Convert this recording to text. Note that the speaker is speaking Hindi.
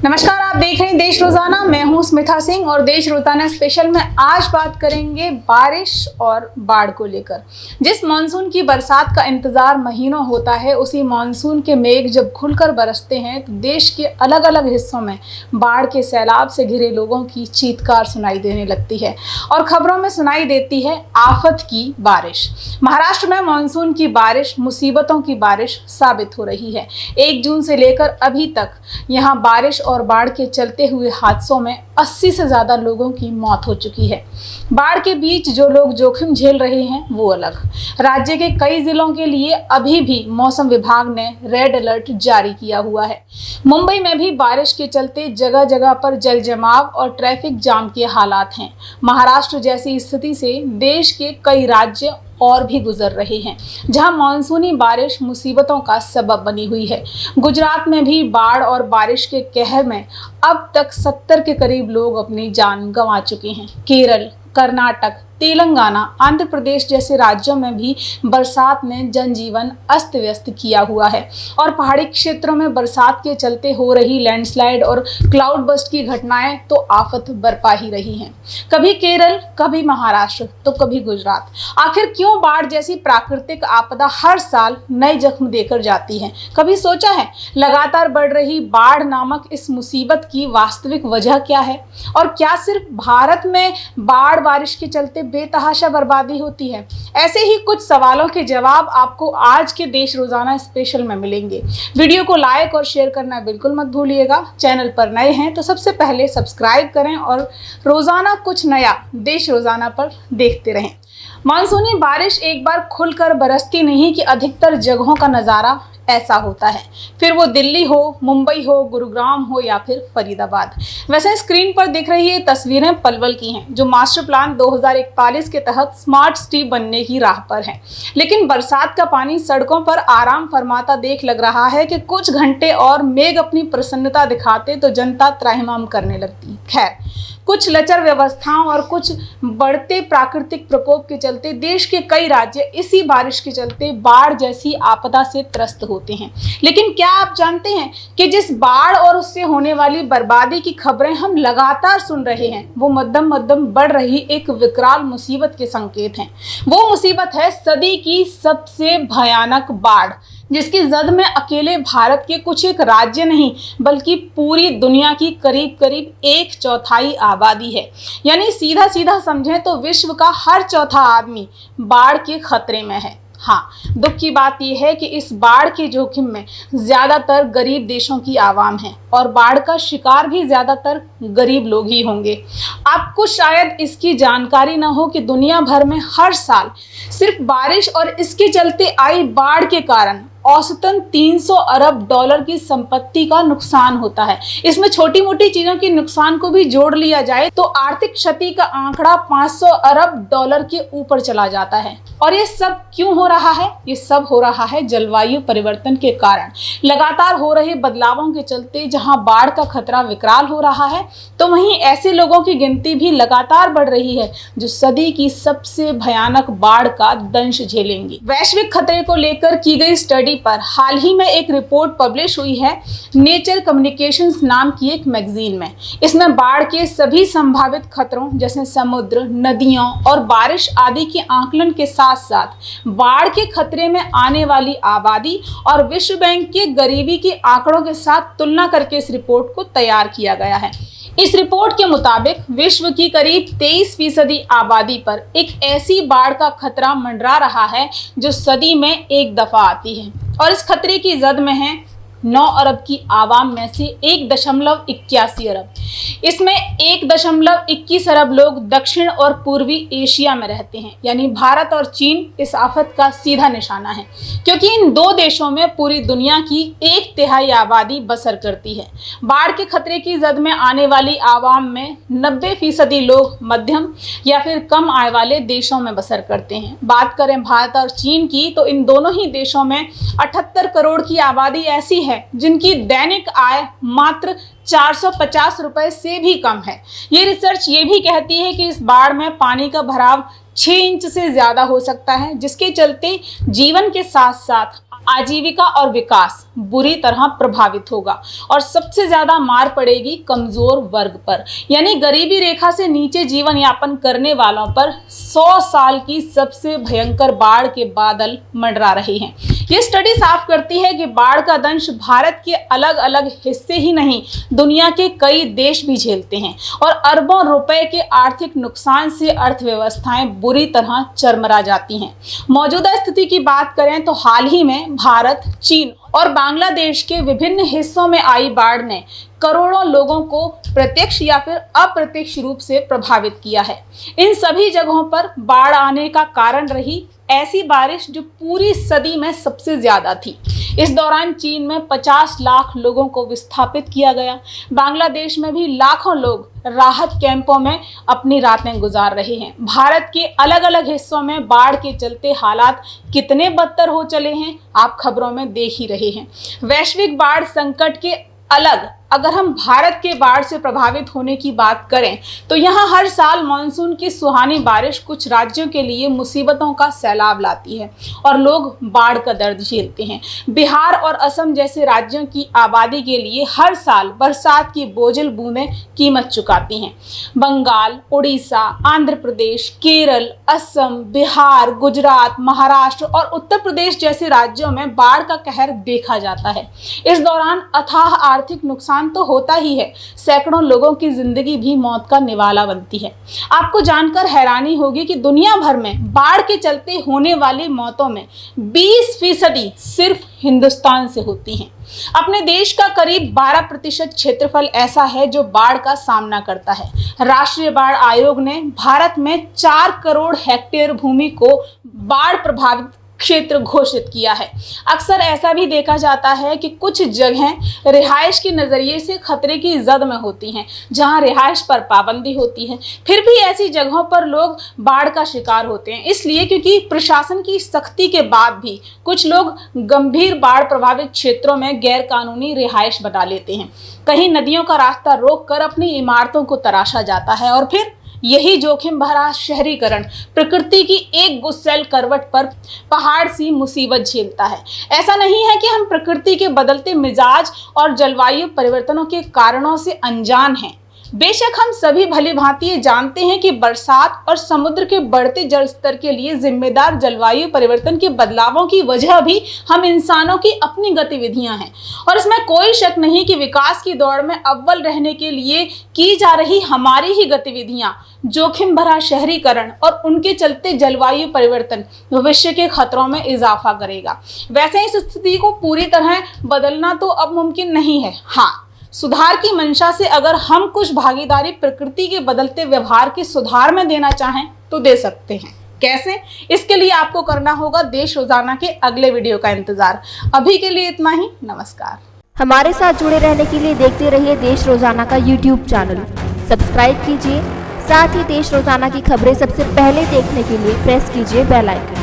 नमस्कार, आप देख रहे हैं देश रोजाना। मैं हूं स्मिता सिंह और देश रोजाना स्पेशल में आज बात करेंगे बारिश और बाढ़ को लेकर। जिस मानसून की बरसात का इंतजार महीनों होता है, उसी मानसून के मेघ जब खुलकर बरसते हैं तो देश के अलग अलग हिस्सों में बाढ़ के सैलाब से घिरे लोगों की चीत्कार सुनाई देने लगती है और खबरों में सुनाई देती है आफत की बारिश। महाराष्ट्र में मानसून की बारिश मुसीबतों की बारिश साबित हो रही है। 1 जून से लेकर अभी तक यहाँ बारिश और बाढ़ के चलते हुए हादसों में 80 से ज्यादा लोगों की मौत हो चुकी है। बाढ़ के बीच जो लोग जोखिम झेल रहे हैं वो अलग। राज्य के कई जिलों के लिए अभी भी मौसम विभाग ने रेड अलर्ट जारी किया हुआ है। मुंबई में भी बारिश के चलते जगह जगह पर जल जमाव और ट्रैफिक जाम के हालात हैं। महाराष्ट्र जैसी स्थिति से देश के कई राज्य और भी गुजर रहे हैं, जहां मानसूनी बारिश मुसीबतों का सबब बनी हुई है। गुजरात में भी बाढ़ और बारिश के कहर में अब तक 70 के करीब लोग अपनी जान गंवा चुके हैं। केरल, कर्नाटक, तेलंगाना, आंध्र प्रदेश जैसे राज्यों में भी बरसात ने जनजीवन अस्त व्यस्त किया हुआ है और पहाड़ी क्षेत्रों में बरसात के चलते हो रही लैंडस्लाइड और क्लाउड बस्ट की घटनाएं तो आफत बरपा ही रही हैं। कभी केरल, कभी महाराष्ट्र तो कभी गुजरात। आखिर क्यों बाढ़ जैसी प्राकृतिक आपदा हर साल नए जख्म देकर जाती है? कभी सोचा है लगातार बढ़ रही बाढ़ नामक इस मुसीबत की वास्तविक वजह क्या है? और क्या सिर्फ भारत में बाढ़ बारिश के चलते बेतहाशा बर्बादी होती है? ऐसे ही कुछ सवालों के जवाब आपको आज के देश रोजाना स्पेशल में मिलेंगे। वीडियो को लाइक और शेयर करना बिल्कुल मत भूलिएगा। चैनल पर नए हैं तो सबसे पहले सब्सक्राइब करें और रोजाना कुछ नया देश रोजाना पर देखते रहें। मानसूनी बारिश एक बार खुलकर बरसती नहीं कि अधिकतर जगहों का नज़ारा ऐसा होता है। फिर वो दिल्ली हो, मुंबई हो, गुरुग्राम हो या फिर फरीदाबाद। वैसे स्क्रीन पर दिख रही ये तस्वीरें पलवल की हैं, जो मास्टर प्लान 2041 के तहत स्मार्ट सिटी बनने की राह पर है। लेकिन बरसात का पानी सड़कों पर आराम फरमाता देख लग रहा है कि कुछ घंटे और मेघ अपनी प्रसन्नता दिखाते तो जनता त्राहिमाम करने लगती। खैर, कुछ लचर व्यवस्थाओं और कुछ बढ़ते प्राकृतिक प्रकोप के चलते देश के कई राज्य इसी बारिश के चलते बाढ़ जैसी आपदा से त्रस्त होते हैं। लेकिन क्या आप जानते हैं कि जिस बाढ़ और उससे होने वाली बर्बादी की खबरें हम लगातार सुन रहे हैं, वो मध्यम मध्यम बढ़ रही एक विकराल मुसीबत के संकेत हैं। वो मुसीबत है सदी की सबसे भयानक बाढ़, जिसकी जद में अकेले भारत के कुछ एक राज्य नहीं बल्कि पूरी दुनिया की करीब करीब 1/4 आबादी है। यानी सीधा सीधा समझें तो विश्व का हर चौथा आदमी बाढ़ के खतरे में है। हाँ, दुख की बात यह है कि इस बाढ़ के जोखिम में ज्यादातर गरीब देशों की आवाम है और बाढ़ का शिकार भी ज्यादातर गरीब लोग ही होंगे। आपको शायद इसकी जानकारी ना हो कि दुनिया भर में हर साल सिर्फ बारिश और इसके चलते आई बाढ़ के कारण औसतन 300 अरब डॉलर की संपत्ति का नुकसान होता है। इसमें छोटी मोटी चीजों के नुकसान को भी जोड़ लिया जाए तो आर्थिक क्षति का आंकड़ा 500 अरब डॉलर के ऊपर चला जाता है। और ये सब क्यों हो रहा है? ये सब हो रहा है जलवायु परिवर्तन के कारण। लगातार हो रहे बदलावों के चलते जहां बाढ़ का खतरा विकराल हो रहा है, तो वहीं ऐसे लोगों की गिनती भी लगातार बढ़ रही है जो सदी की सबसे भयानक बाढ़ का दंश झेलेंगे। वैश्विक खतरे को लेकर की गई स्टडी पर हाल ही में एक रिपोर्ट पब्लिश हुई है नेचर कम्युनिकेशंस नाम की एक मैगजीन में। इसमें बाढ़ के सभी संभावित खतरों जैसे समुद्र, नदियों और बारिश आदि के आकलन के साथ साथ बाढ़ के खतरे में आने वाली आबादी और विश्व बैंक के गरीबी के आंकड़ों के साथ तुलना करके इस रिपोर्ट को तैयार किया गया है। इस रिपोर्ट के मुताबिक विश्व की करीब 23% आबादी पर एक ऐसी बाढ़ का खतरा मंडरा रहा है जो सदी में एक दफा आती है और इस खतरे की जद में है 9 अरब की आवाम में से 1.81 अरब। इसमें 1.21 अरब लोग दक्षिण और पूर्वी एशिया में रहते हैं। यानी भारत और चीन इस आफत का सीधा निशाना है, क्योंकि इन दो देशों में पूरी दुनिया की 1/3 आबादी बसर करती है। बाढ़ के खतरे की जद में आने वाली आवाम में 90% लोग मध्यम या फिर कम आय वाले देशों में बसर करते हैं। बात करें भारत और चीन की, तो इन दोनों ही देशों में 78 करोड़ की आबादी ऐसी है जिनकी दैनिक आय मात्र 450 रुपए से भी कम है। ये रिसर्च ये भी कहती है कि इस बाढ़ में पानी का भराव 6 इंच से ज्यादा हो सकता है, जिसके चलते जीवन के साथ साथ आजीविका और विकास बुरी तरह प्रभावित होगा और सबसे ज्यादा मार पड़ेगी कमजोर वर्ग पर, यानी गरीबी रेखा से नीचे जीवन यापन करने वालों पर 100 साल की सबसे भयंकर बाढ़ के बादल मंडरा रहे हैं। ये स्टडी साफ करती है कि बाढ़ का दंश भारत के अलग अलग हिस्से ही नहीं, दुनिया के कई देश भी झेलते हैं और अरबों रुपए के आर्थिक नुकसान से अर्थव्यवस्थाएं बुरी तरह चरमरा जाती हैं। मौजूदा स्थिति की बात करें तो हाल ही में भारत, चीन और बांग्लादेश के विभिन्न हिस्सों में आई बाढ़ ने करोड़ों लोगों को प्रत्यक्ष या फिर अप्रत्यक्ष रूप से प्रभावित किया है। इन सभी जगहों पर बाढ़ आने का कारण रही ऐसी बारिश जो पूरी सदी में सबसे ज्यादा थी। इस दौरान चीन में 50 लाख लोगों को विस्थापित किया गया। बांग्लादेश में भी लाखों लोग राहत कैंपों में अपनी रातें गुजार रहे हैं। भारत के अलग अलग हिस्सों में बाढ़ के चलते हालात कितने बदतर हो चले हैं, आप खबरों में देख ही रहे हैं। वैश्विक बाढ़ संकट के अलग अगर हम भारत के बाढ़ से प्रभावित होने की बात करें तो यहाँ हर साल मानसून की सुहानी बारिश कुछ राज्यों के लिए मुसीबतों का सैलाब लाती है और लोग बाढ़ का दर्द झेलते हैं। बिहार और असम जैसे राज्यों की आबादी के लिए हर साल बरसात की बोझिल बूंदें कीमत चुकाती हैं। बंगाल, उड़ीसा, आंध्र प्रदेश, केरल, असम, बिहार, गुजरात, महाराष्ट्र और उत्तर प्रदेश जैसे राज्यों में बाढ़ का कहर देखा जाता है। इस दौरान अथाह आर्थिक नुकसान तो होता ही है, सैकड़ों लोगों की जिंदगी भी मौत का निवाला बनती है। आपको जानकर हैरानी होगी कि दुनिया भर में बाढ़ के चलते होने वाली मौतों में 20% सिर्फ हिंदुस्तान से होती हैं। अपने देश का करीब 12% क्षेत्रफल ऐसा है जो बाढ़ का सामना करता है। राष्ट्रीय बाढ़ आयोग ने भारत में 4 करोड़ हेक्टेयर भूमि को बाढ़ प्रभावित क्षेत्र घोषित किया है। अक्सर ऐसा भी देखा जाता है कि कुछ जगहें रिहाइश के नजरिए से खतरे की जद में होती हैं, जहां रिहाइश पर पाबंदी होती है, फिर भी ऐसी जगहों पर लोग बाढ़ का शिकार होते हैं। इसलिए क्योंकि प्रशासन की सख्ती के बाद भी कुछ लोग गंभीर बाढ़ प्रभावित क्षेत्रों में गैर कानूनी रिहाइश बना लेते हैं। कहीं नदियों का रास्ता रोककर अपनी इमारतों को तराशा जाता है और फिर यही जोखिम भरा शहरीकरण प्रकृति की एक गुस्सैल करवट पर पहाड़ सी मुसीबत झेलता है। ऐसा नहीं है कि हम प्रकृति के बदलते मिजाज और जलवायु परिवर्तनों के कारणों से अनजान हैं। बेशक हम सभी भली भांति जानते हैं कि बरसात और समुद्र के बढ़ते जल स्तर के लिए जिम्मेदार जलवायु परिवर्तन के बदलावों की वजह भी हम इंसानों की अपनी गतिविधियां हैं और इसमें कोई शक नहीं कि विकास की दौड़ में अव्वल रहने के लिए की जा रही हमारी ही गतिविधियां, जोखिम भरा शहरीकरण और उनके चलते जलवायु परिवर्तन भविष्य के खतरों में इजाफा करेगा। वैसे इस स्थिति को पूरी तरह बदलना तो अब मुमकिन नहीं है। हाँ, सुधार की मंशा से अगर हम कुछ भागीदारी प्रकृति के बदलते व्यवहार के सुधार में देना चाहें तो दे सकते हैं। कैसे? इसके लिए आपको करना होगा देश रोजाना के अगले वीडियो का इंतजार। अभी के लिए इतना ही। नमस्कार। हमारे साथ जुड़े रहने के लिए देखते रहिए देश रोजाना का YouTube चैनल। सब्सक्राइब कीजिए, साथ ही देश रोजाना की खबरें सबसे पहले देखने के लिए प्रेस कीजिए बेल आइकन।